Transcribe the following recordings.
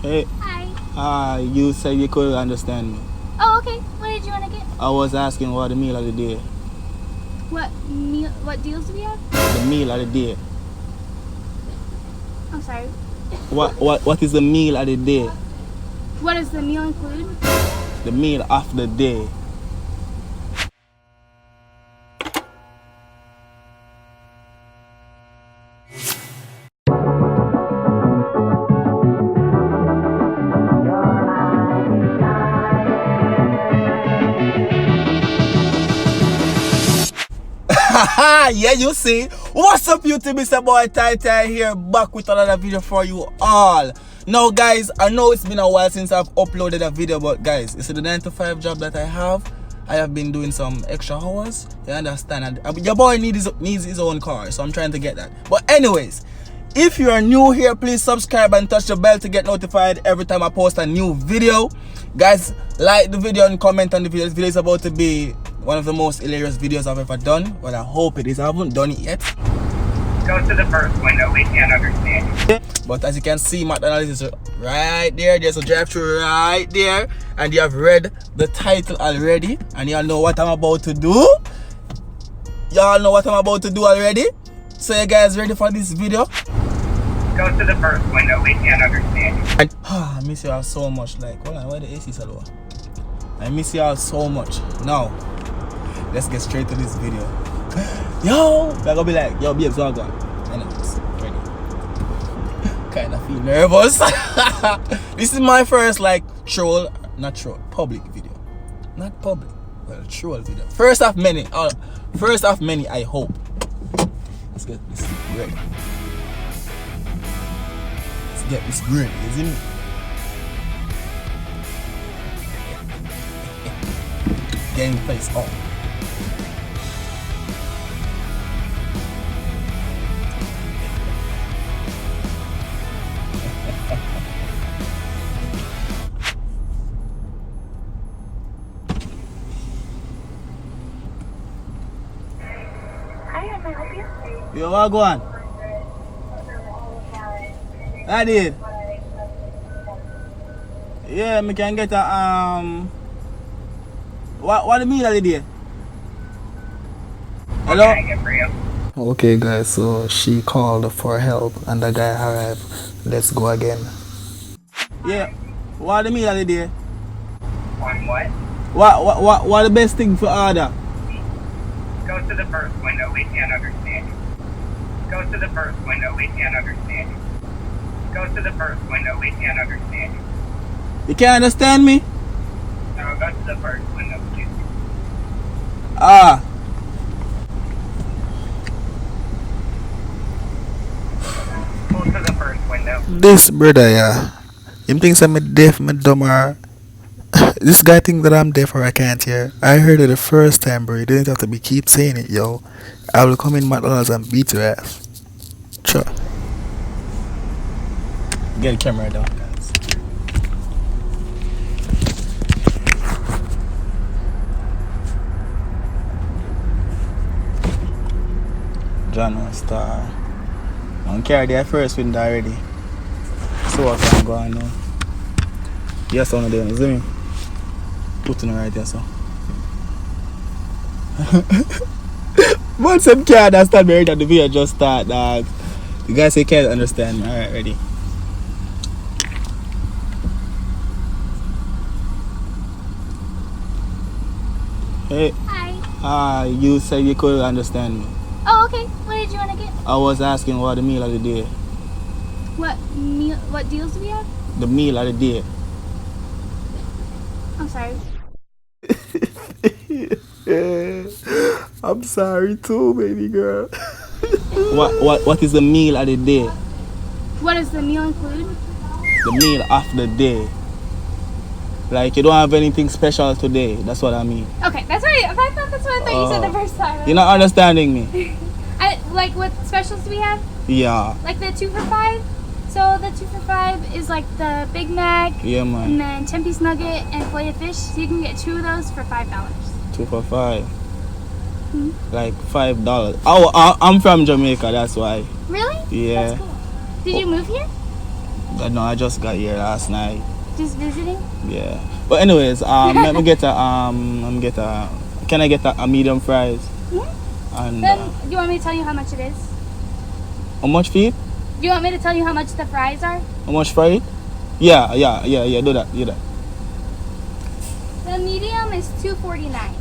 Hey. Hi. You said you couldn't understand me. Oh, okay. What did you want to get? I was asking what the meal of the day. What meal? What deals do we have? The meal of the day. I'm sorry. What is the meal of the day? What does the meal include? The meal of the day. Yeah, you see. What's up, YouTube? It's your boy Ty here, back with another video for you all. Now, guys, I know it's been a while since I've uploaded a video, but guys, you see the 9 to 5 job that I have been doing some extra hours. You understand? And your boy needs his own car, so I'm trying to get that. But anyways, if you are new here, please subscribe and touch the bell to get notified every time I post a new video. Guys, like the video and comment on the video. This video is about to be one of the most hilarious videos I've ever done. Well, I hope it is. I haven't done it yet. Go to the first window. We can't understand you. But as you can see, McDonald's is right there. There's a drive-thru right there. And you have read the title already. And y'all know what I'm about to do. Y'all know what I'm about to do already. So you guys ready for this video? Go to the first window. We can't understand you. And, I miss y'all so much. Like, hold on, why the AC so low? I miss y'all so much. Now, let's get straight to this video. Yo, they're gonna be like, yo, babes, what gone? Anyways, ready. Kind of feel nervous. This is my first, like, public video. Not public, well, troll video. First of many, I hope. Let's get this ready. Let's get this ready, isn't it? Game face on. Hi, how can I help you? Yo, what go on? I did. Yeah, me can get a What the meal of the day? Hello? What can I get for you? Okay, guys, so she called for help and the guy arrived. Let's go again. Yeah, what the meal of the day? On what? What the best thing for order? Go to the first window. We can't understand you. Go to the first window. We can't understand you. Go to the first window. We can't understand you. You can't understand me? No, go to the first window, please. Ah. Go to the first window. This brother, yeah, him thinks I'm deaf, I'm dumb, or this guy think that I'm deaf or I can't hear. I heard it the first time, bro. You didn't have to keep saying it, yo. I will come in McDonald's and beat your ass. Sure. Get the camera down, guys. John Star. I'm carry their first window already. So what can go on now? Yes, on there, is me? Put it right there, so. But some can't understand me that the video just start, dog. You guys say can't understand me. Alright, ready. Hey. Hi. You said you couldn't understand me. Oh, okay. What did you want to get? I was asking what the meal of the day. What meal? What deals do we have? The meal of the day. I'm sorry. I'm sorry too, baby girl. What is the meal of the day? What does the meal include? The meal of the day. Like you don't have anything special today. That's what I mean. Okay, that's right. I thought that's what I thought you said the first time. You're not understanding me. Like what specials do we have? Yeah. Like the 2 for $5. So the 2 for $5 is like the Big Mac. Yeah, man. And then 10-piece nugget and fillet of fish. So you can get 2 of those for $5. 2 for $5. Hmm? Like $5. Oh, I'm from Jamaica. That's why. Really? Yeah. That's cool. Did you move here? No, I just got here last night. Just visiting? Yeah. But anyways, let me get a can I get a medium fries? Mm-hmm. And Then, do you want me to tell you how much it is? how much feet? Do you want me to tell you how much the fries are? How much fries? Yeah. Do that. The medium is $2.49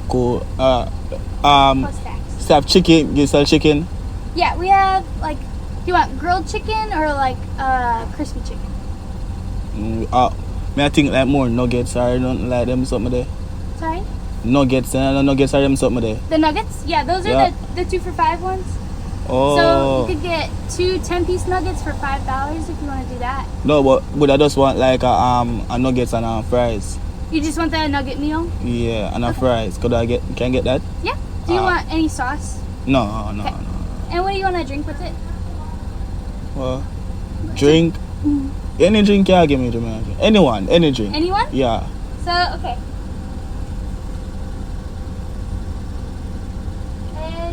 Cool. plus tax. Have chicken. You sell chicken? Yeah, we have like. Do you want grilled chicken or like crispy chicken? May I think like more nuggets or don't like them something there. Sorry. Nuggets or them something there. The nuggets? Yeah, those are the 2 for $5 ones. Oh. So you could get 2 10-piece nuggets for $5 if you want to do that. No, but I just want like a nuggets and fries. You just want the nugget meal? Yeah, and a fries. Can I get that? Yeah. Do you want any sauce? No. Okay. And what do you want to drink with it? Well, drink. Mm. Any drink you give me, Jamaican. Anyone, any drink. Anyone? Yeah. So, okay.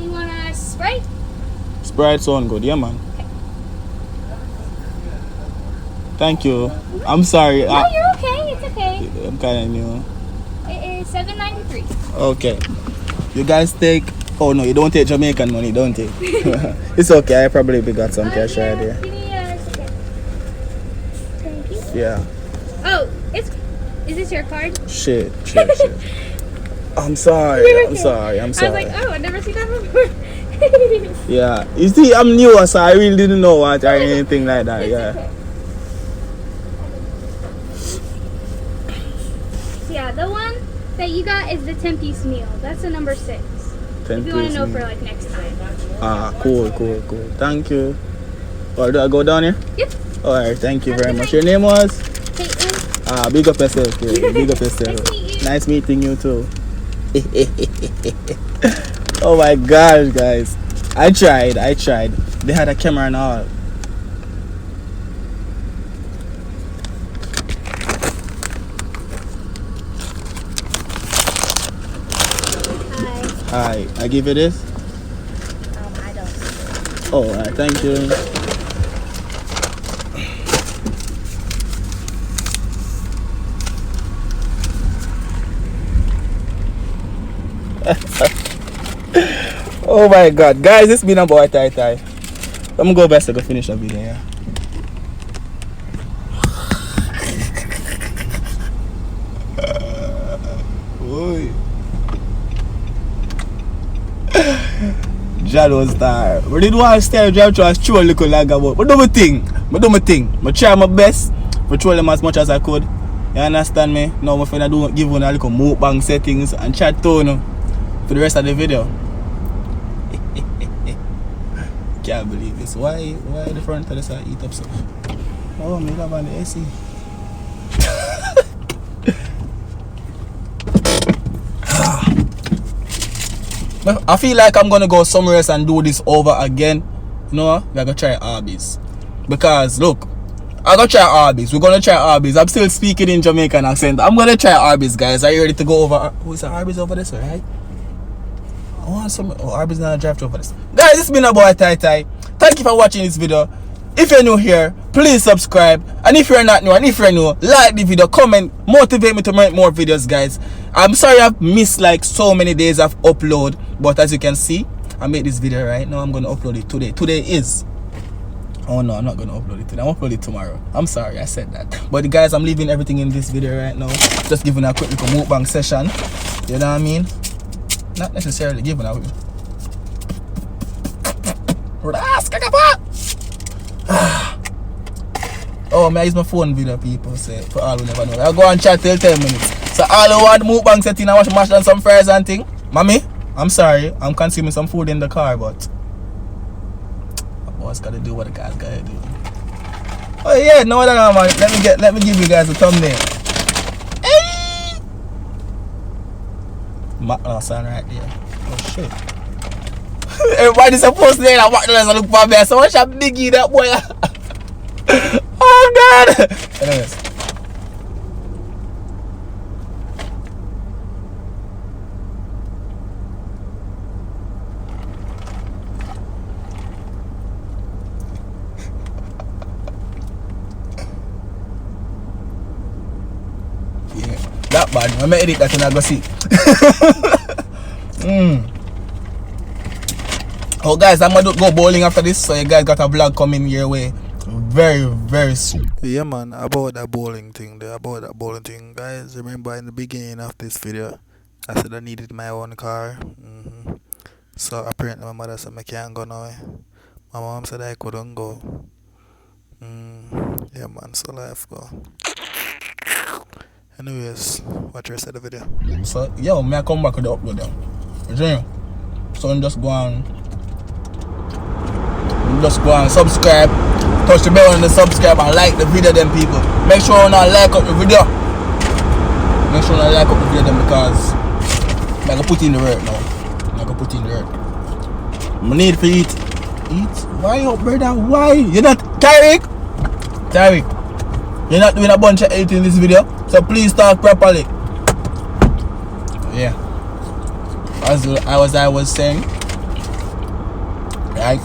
You want a Sprite? Sprite sound good, yeah man. Okay. Thank you. I'm sorry. No, you're okay. It's okay. I'm kind of new. It is $7.93. Okay. You guys take. Oh no, you don't take Jamaican money, don't you? It's okay. I probably got some cash right there. Give me a second. Thank you. Yeah. Oh, is this your card? Shit. I'm sorry. You're I'm okay. sorry. I was like, oh, I've never seen that before. Yeah. You see, I'm new, so I really didn't know what or anything like that. It's Yeah. okay. So yeah, the one that you got is the 10-piece meal. That's the number 6. If you want to know for like next time. Cool. Thank you. Or do I go down here? Yep. Alright, thank you Have a very good much. night. Your name was? Caitlin. Big up yourself, kid. Big up yourself. Nice to meet you. Nice meeting you too. Oh my gosh, guys. I tried. They had a camera and all. Hi. I give you this? I don't. Oh, alright, thank you. Oh my god, guys, it's been a boy tie. I'm gonna go best to go finish the video, yeah. Jalo star. We did one style drive through a stroll little lag about. But do my thing. I try my best to troll them as much as I could. You understand me? Now my friend I do give one a little mukbang settings and chat tone for the rest of the video. Can't believe this. Why the front of this I eat up so? Oh, me love on the AC. I feel like I'm gonna go somewhere else and do this over again. You know, we're gonna try Arby's. Because look, I'm gonna try Arby's. We're gonna try Arby's. I'm still speaking in Jamaican accent. I'm gonna try Arby's, guys. Are you ready to go over? Who is the Arby's over this way, right? I want some. Oh, Arby's not a drive-thru over this. Guys, it's been a boy Tai. Thank you for watching this video. If you're new here, please subscribe. And if you're not new, and if you're new, like the video, comment, motivate me to make more videos, guys. I'm sorry I've missed like so many days of upload, but as you can see, I made this video right now. I'm gonna upload it today. Today is. Oh no, I'm not gonna upload it today. I'm upload it tomorrow. I'm sorry I said that. But guys, I'm leaving everything in this video right now. Just giving a quick little mukbang session. You know what I mean? Not necessarily giving a. Oh, man, I use my phone video, people say. For all who never know. I'll go and chat till 10 minutes. So all who want the mukbang setting, I want to mash down some fries and thing. Mommy, I'm sorry. I'm consuming some food in the car, but my boss gotta do what the guys gotta do. Oh yeah, no other man. Let me give you guys a thumbnail. Hey! McDonald's sign right there. Oh shit. Everybody's supposed to say that McDonald's look for me. So much a biggie that boy. Oh god. Anyways. bad. When I edit that and I go see. Oh guys, I'm gonna go bowling after this, so you guys got a vlog coming your way very, very soon. Yeah, man, about that bowling thing, guys. Remember in the beginning of this video, I said I needed my own car. So apparently my mother said I can't go now. My mom said I couldn't go. Yeah, man, so life go. Anyways, watch the rest of the video. So, yo, may I come back with the upload now? You see? So, just go and subscribe. Touch the bell on the subscribe and like the video, them people. Make sure you not like up the video. Make sure you not like up the video, them, because I'm going to put in the work now. I need to eat. Why up, brother? Why? You're not Tyreek? You're not doing a bunch of editing in this video, so please talk properly. Yeah. As I was saying, right?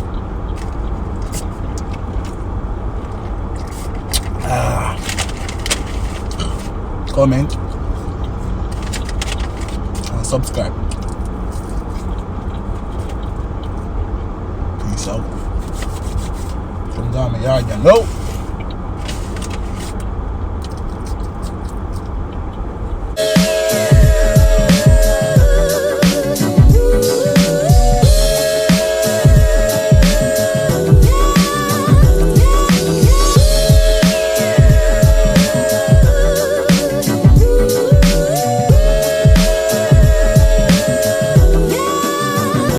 Comment and subscribe. Peace out. From down my yard, you know.